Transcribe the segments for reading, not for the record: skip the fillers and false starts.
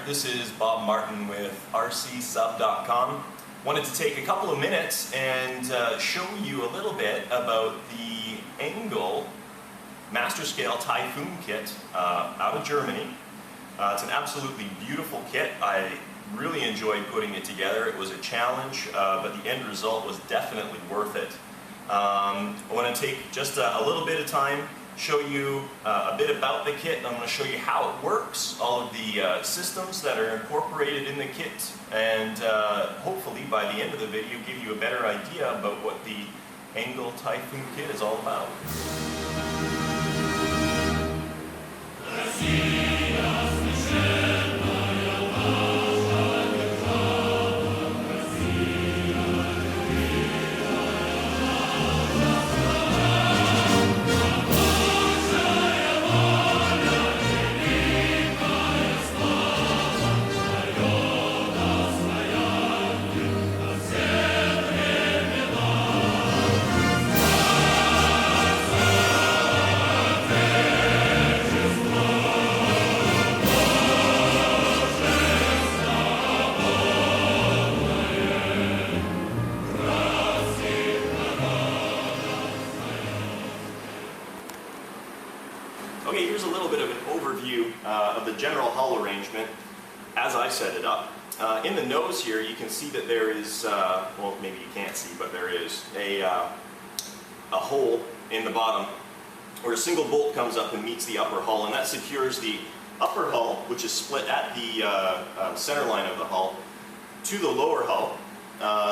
This is Bob Martin with rcsub.com. Wanted to take a couple of minutes and show you a little bit about the Engel Master Scale Typhoon kit out of Germany. It's an absolutely beautiful kit. I really enjoyed putting it together. It was a challenge, but the end result was definitely worth it. I want to take just a little bit of time, show you a bit about the kit. I'm going to show you how it works, all of the systems that are incorporated in the kit, and hopefully by the end of the video give you a better idea about what the Engel Typhoon kit is all about. Okay, here's a little bit of an overview of the general hull arrangement as I set it up. In the nose here, you can see that there is, well, maybe you can't see, but there is a hole in the bottom where a single bolt comes up and meets the upper hull, and that secures the upper hull, which is split at the center line of the hull, to the lower hull.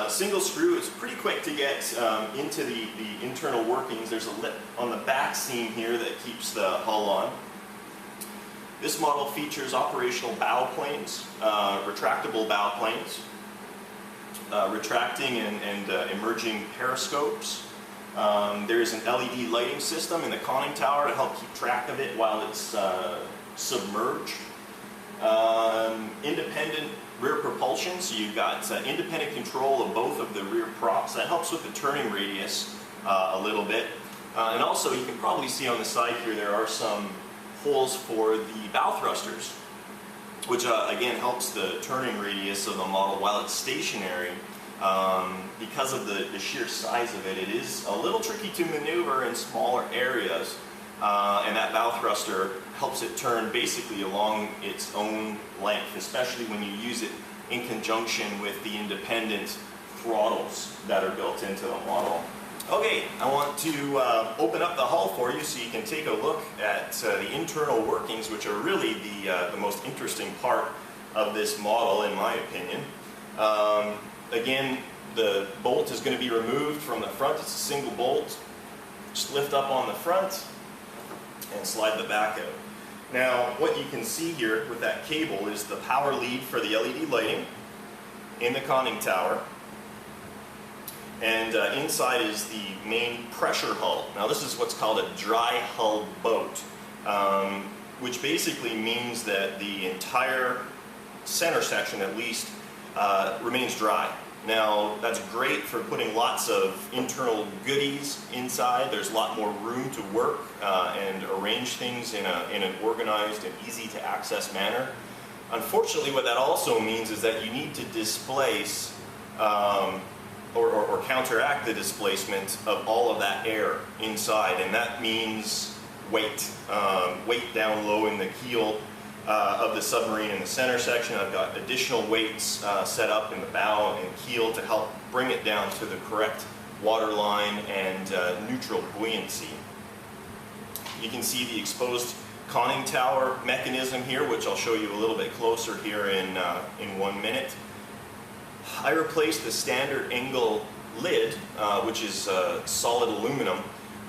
Single screw is pretty quick to get into the internal workings. There's a lip on the back seam here that keeps the hull on. This model features operational bow planes, retractable bow planes, retracting and emerging periscopes. There is an LED lighting system in the conning tower to help keep track of it while it's submerged. Independent rear propulsion, so you've got independent control of both of the rear props. That helps with the turning radius a little bit. And also, you can probably see on the side here there are some holes for the bow thrusters, which again helps the turning radius of the model while it's stationary. Because of the sheer size of it, it is a little tricky to maneuver in smaller areas, and that bow thruster helps it turn basically along its own length, especially when you use it in conjunction with the independent throttles that are built into the model. Okay, I want to open up the hull for you so you can take a look at the internal workings, which are really the most interesting part of this model, in my opinion. Again, the bolt is going to be removed from the front. It's a single bolt. Just lift up on the front and slide the back out. Now, what you can see here with that cable is the power lead for the LED lighting in the conning tower. And inside is the main pressure hull. Now, this is what's called a dry hull boat, which basically means that the entire center section, at least, remains dry. Now, that's great for putting lots of internal goodies inside. There's a lot more room to work and arrange things in an organized and easy to access manner. Unfortunately, what that also means is that you need to displace or counteract the displacement of all of that air inside, and that means weight. Weight down low in the keel of the submarine in the center section. I've got additional weights set up in the bow and keel to help bring it down to the correct water line and neutral buoyancy. You can see the exposed conning tower mechanism here, which I'll show you a little bit closer here in 1 minute. I replaced the standard Engel lid, which is solid aluminum,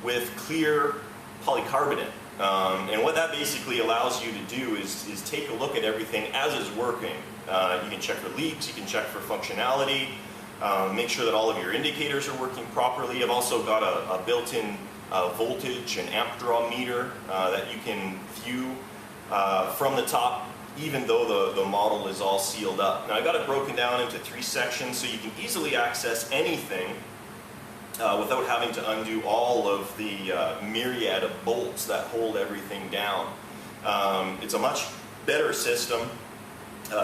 with clear polycarbonate. And what that basically allows you to do is take a look at everything as it's working. You can check for leaks, you can check for functionality, make sure that all of your indicators are working properly. I've also got a built-in voltage and amp draw meter that you can view from the top, even though the model is all sealed up. Now, I've got it broken down into 3 sections so you can easily access anything without having to undo all of the myriad of bolts that hold everything down. It's a much better system.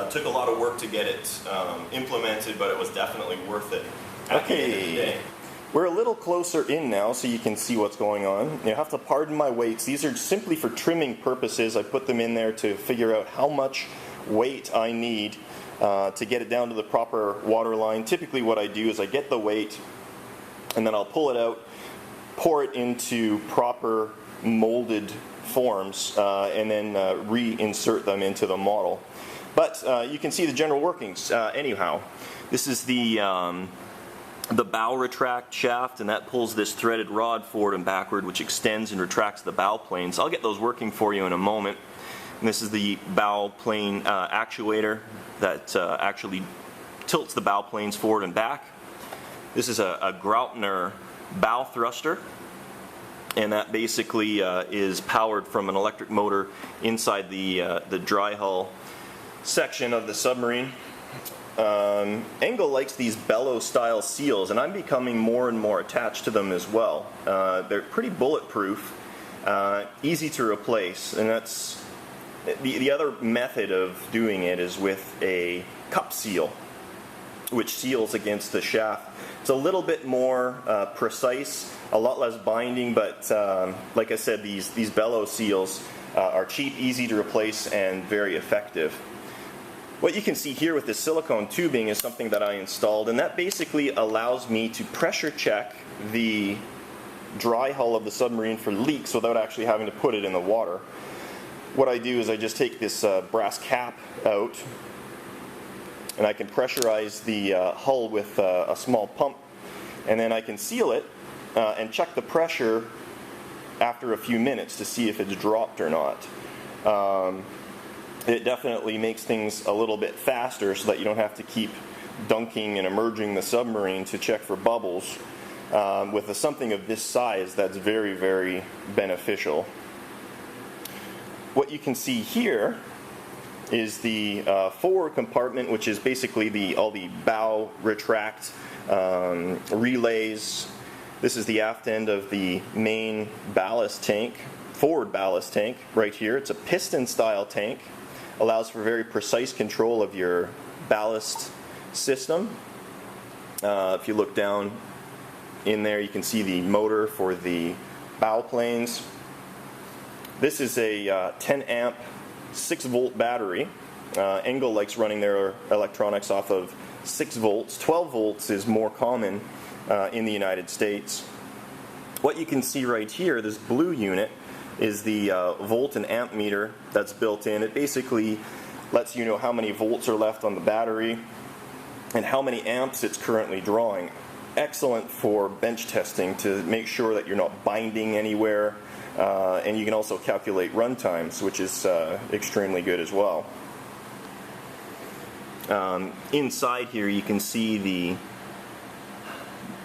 Took a lot of work to get it implemented, but it was definitely worth it at the end of the day. We're a little closer in now, so you can see what's going on. You have to pardon my weights. These are simply for trimming purposes. I put them in there to figure out how much weight I need to get it down to the proper water line. Typically what I do is I get the weight, and then I'll pull it out, pour it into proper molded forms, and then reinsert them into the model. But you can see the general workings. Anyhow, this is the bow retract shaft, and that pulls this threaded rod forward and backward, which extends and retracts the bow planes. I'll get those working for you in a moment. And this is the bow plane actuator that actually tilts the bow planes forward and back. This is a Graupner bow thruster, and that basically is powered from an electric motor inside the dry hull section of the submarine. Engel likes these bellow style seals, and I'm becoming more and more attached to them as well. They're pretty bulletproof, easy to replace, and that's the other method of doing it is with a cup seal, which seals against the shaft. It's a little bit more precise, a lot less binding, but like I said, these bellow seals are cheap, easy to replace, and very effective. What you can see here with this silicone tubing is something that I installed, and that basically allows me to pressure check the dry hull of the submarine for leaks without actually having to put it in the water. What I do is I just take this brass cap out, and I can pressurize the hull with a small pump, and then I can seal it and check the pressure after a few minutes to see if it's dropped or not. It definitely makes things a little bit faster so that you don't have to keep dunking and emerging the submarine to check for bubbles. With something of this size, that's very, very beneficial. What you can see here is the forward compartment, which is basically all the bow retract relays. This is the aft end of the main ballast tank, forward ballast tank right here. It's a piston style tank. Allows for very precise control of your ballast system. If you look down in there, you can see the motor for the bow planes. This is a 10 amp 6 volt battery. Engel likes running their electronics off of 6 volts. 12 volts is more common in the United States. What you can see right here, this blue unit, is the volt and amp meter that's built in. It basically lets you know how many volts are left on the battery and how many amps it's currently drawing. Excellent for bench testing to make sure that you're not binding anywhere, and you can also calculate run times, which is extremely good as well. Inside here you can see the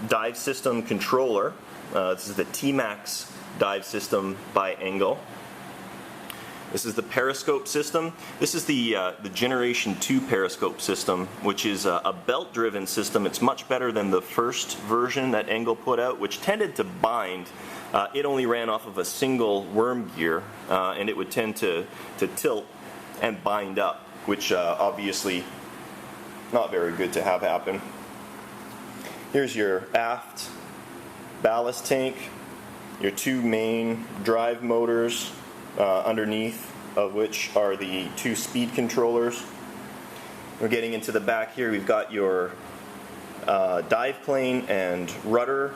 dive system controller. This is the T-Max dive system by Engel. This is the periscope system. This is the Generation 2 periscope system, which is a belt-driven system. It's much better than the first version that Engel put out, which tended to bind. It only ran off of a single worm gear, and it would tend to tilt and bind up, which obviously not very good to have happen. Here's your aft ballast tank, your 2 main drive motors, underneath of which are the 2 speed controllers. We're getting into the back here. We've got your dive plane and rudder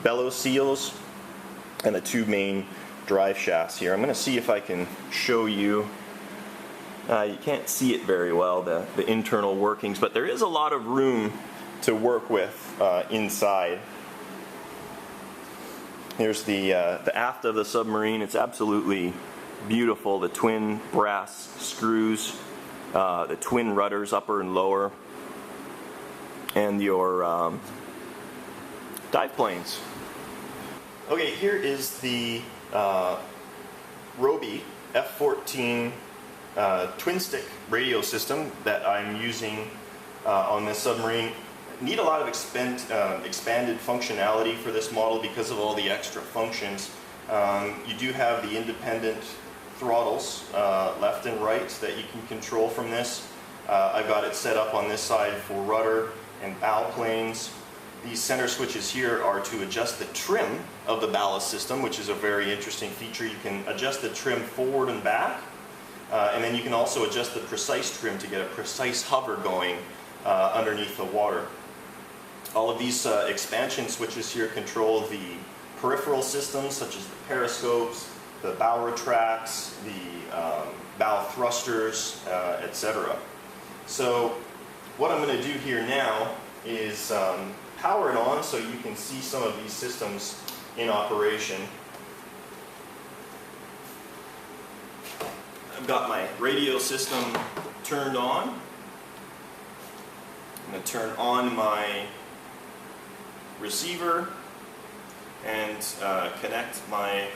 bellow seals and the 2 main drive shafts here. I'm going to see if I can show you. You can't see it very well, the internal workings, but there is a lot of room to work with inside. Here's the aft of the submarine. It's absolutely beautiful. The twin brass screws, the twin rudders, upper and lower, and your dive planes. Okay, here is the Roby F-14 twin stick radio system that I'm using on this submarine. Need a lot of expanded functionality for this model because of all the extra functions. You do have the independent throttles, left and right, that you can control from this. I've got it set up on this side for rudder and bow planes. These center switches here are to adjust the trim of the ballast system, which is a very interesting feature. You can adjust the trim forward and back, and then you can also adjust the precise trim to get a precise hover going underneath the water. All of these expansion switches here control the peripheral systems, such as the periscopes, the bow retracts, the bow thrusters, etc. So what I'm going to do here now is power it on so you can see some of these systems in operation. I've got my radio system turned on. I'm going to turn on my receiver and connect my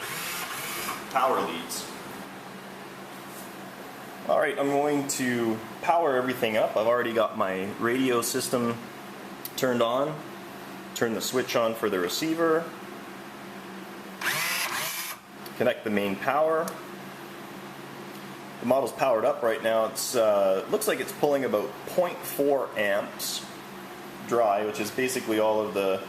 power leads. Alright, I'm going to power everything up. I've already got my radio system turned on. Turn the switch on for the receiver. Connect the main power. The model's powered up right now. It's looks like it's pulling about 0.4 amps dry, which is basically all of the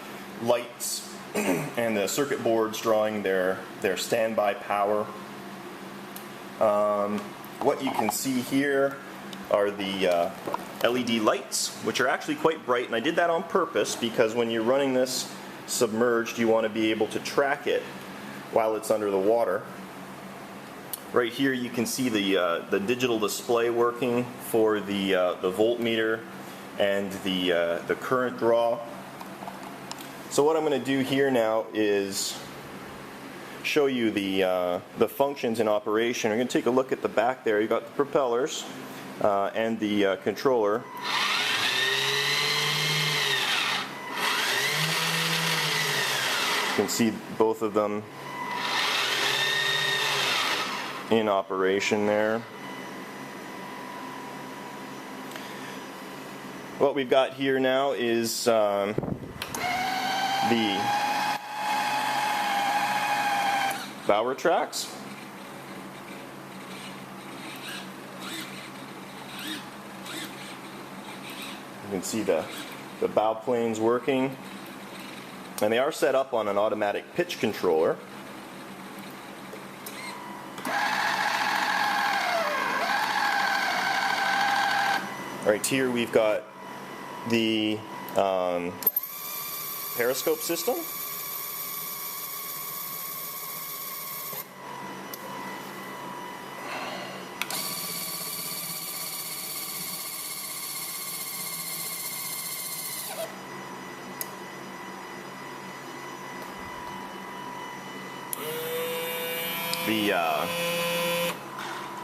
lights and the circuit boards drawing their standby power. What you can see here are the LED lights, which are actually quite bright, and I did that on purpose because when you're running this submerged, you want to be able to track it while it's under the water. Right here you can see the digital display working for the voltmeter and the current draw. So what I'm going to do here now is show you the functions in operation. We're going to take a look at the back there. You've got the propellers and the controller. You can see both of them in operation there. What we've got here now is the bow retracts. You can see the bow planes working, and they are set up on an automatic pitch controller. Right here we've got the periscope system.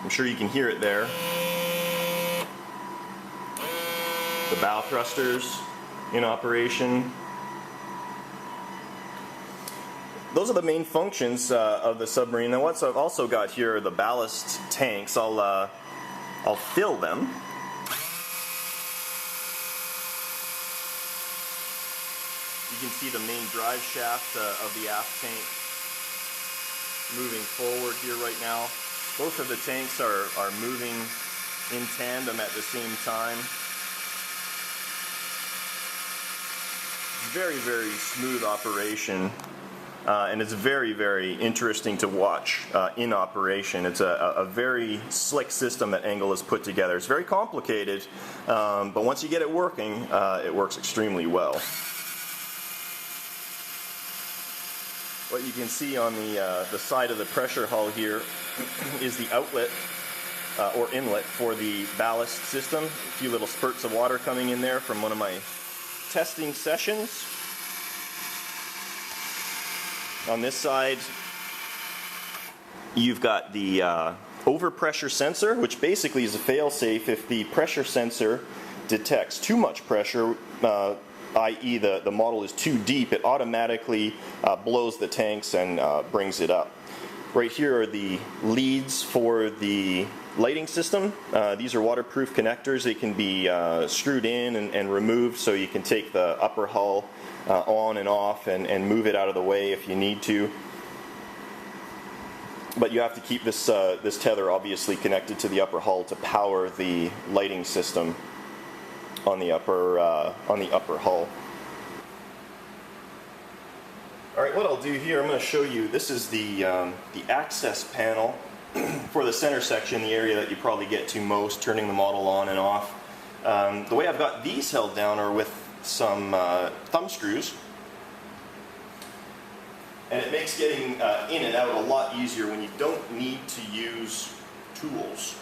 I'm sure you can hear it there. The bow thrusters in operation. Those are the main functions of the submarine. And what I've also got here are the ballast tanks. I'll fill them. You can see the main drive shaft of the aft tank moving forward here right now. Both of the tanks are moving in tandem at the same time. Very, very smooth operation, and it's very, very interesting to watch in operation. It's a very slick system that Engel has put together. It's very complicated, but once you get it working, it works extremely well. What you can see on the side of the pressure hull here is the outlet or inlet for the ballast system. A few little spurts of water coming in there from one of my testing sessions. On this side, you've got the overpressure sensor, which basically is a fail-safe. If the pressure sensor detects too much pressure, i.e. the model is too deep, it automatically blows the tanks and brings it up. Right here are the leads for the lighting system. These are waterproof connectors. They can be screwed in and removed, so you can take the upper hull on and off and move it out of the way if you need to. But you have to keep this this tether obviously connected to the upper hull to power the lighting system on the upper hull. All right, what I'll do here, I'm going to show you. This is the access panel for the center section, the area that you probably get to most, turning the model on and off. The way I've got these held down are with some thumb screws. And it makes getting in and out a lot easier when you don't need to use tools.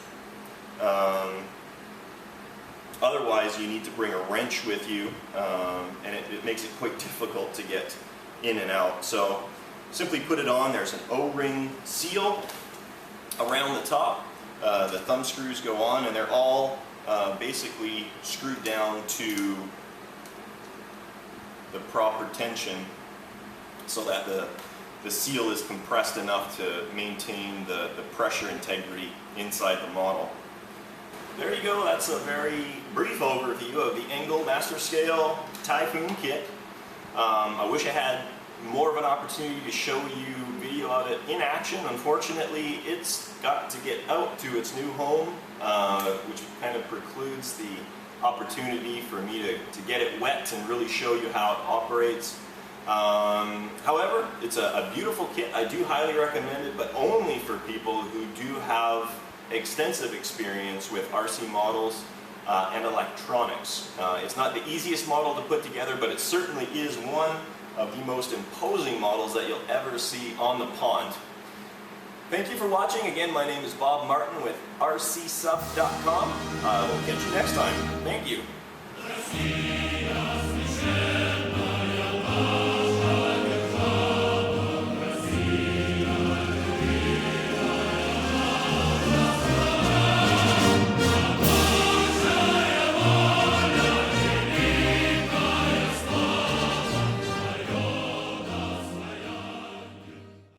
Otherwise, you need to bring a wrench with you, and it makes it quite difficult to get in and out. So simply put it on. There's an O-ring seal around the top. The thumb screws go on, and they're all basically screwed down to the proper tension, so that the seal is compressed enough to maintain the pressure integrity inside the model. There you go, that's a very brief overview of the Engel Master Scale Typhoon kit. I wish I had more of an opportunity to show you video of it in action. Unfortunately, it's got to get out to its new home, which kind of precludes the opportunity for me to get it wet and really show you how it operates. However, it's a beautiful kit. I do highly recommend it, but only for people who do have extensive experience with RC models and electronics. It's not the easiest model to put together, but it certainly is one of the most imposing models that you'll ever see on the pond. Thank you for watching. Again, my name is Bob Martin with rcsup.com. We'll catch you next time. Thank you.